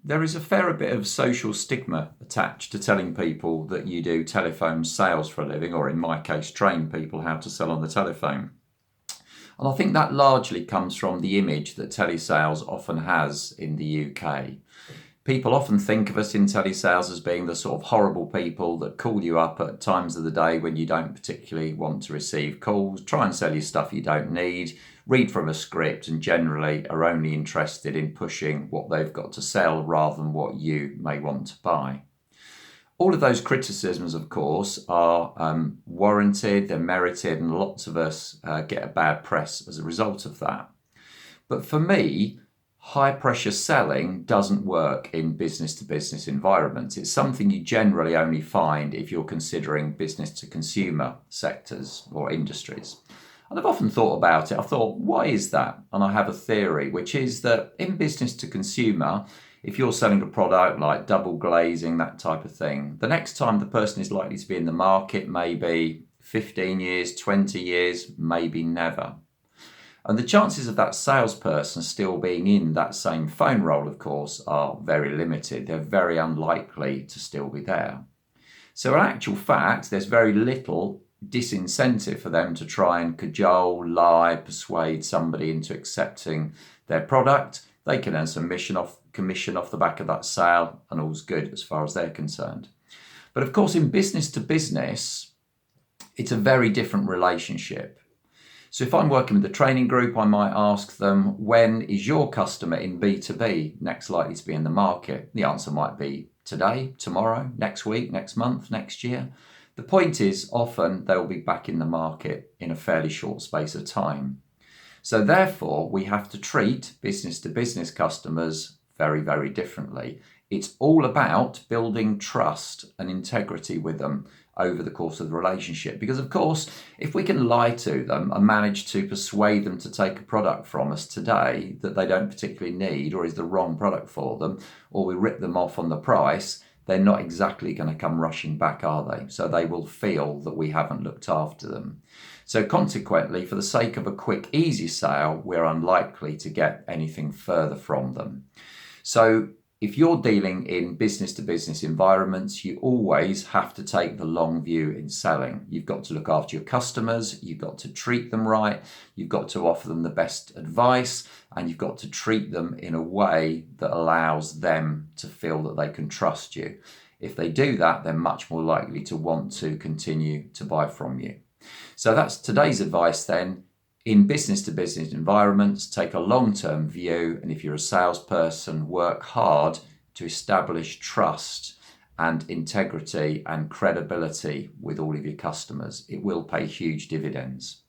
there is a fair bit of social stigma attached to telling people that you do telephone sales for a living, or in my case, train people how to sell on the telephone. And I think that largely comes from the image that telesales often has in the UK. People often think of us in telesales as being the sort of horrible people that call you up at times of the day when you don't particularly want to receive calls, try and sell you stuff you don't need, read from a script, and generally are only interested in pushing what they've got to sell rather than what you may want to buy. All of those criticisms, of course, are warranted, they're merited, and lots of us get a bad press as a result of that. But for me, high pressure selling doesn't work in business to business environments. It's something you generally only find if you're considering business to consumer sectors or industries. And I've often thought about it. I thought, why is that? And I have a theory, which is that in business to consumer, if you're selling a product like double glazing, that type of thing, the next time the person is likely to be in the market, maybe 15 years, 20 years, maybe never. And the chances of that salesperson still being in that same phone role, of course, are very limited. They're very unlikely to still be there. So in actual fact, there's very little disincentive for them to try and cajole, lie, persuade somebody into accepting their product. They can earn some commission off the back of that sale, and all's good as far as they're concerned. But of course, in business to business, it's a very different relationship. So if I'm working with a training group, I might ask them, when is your customer in B2B next likely to be in the market? The answer might be today, tomorrow, next week, next month, next year. The point is, often they'll be back in the market in a fairly short space of time. So therefore, we have to treat business to business customers very, very differently. It's all about building trust and integrity with them over the course of the relationship. Because of course, if we can lie to them and manage to persuade them to take a product from us today that they don't particularly need or is the wrong product for them, or we rip them off on the price, they're not exactly going to come rushing back, are they? So they will feel that we haven't looked after them. So consequently, for the sake of a quick, easy sale, we're unlikely to get anything further from them. So if you're dealing in business to business environments, you always have to take the long view in selling. You've got to look after your customers, you've got to treat them right, you've got to offer them the best advice, and you've got to treat them in a way that allows them to feel that they can trust you. If they do that, they're much more likely to want to continue to buy from you. So that's today's advice then. In business to business environments, take a long-term view, and if you're a salesperson, work hard to establish trust and integrity and credibility with all of your customers. It will pay huge dividends.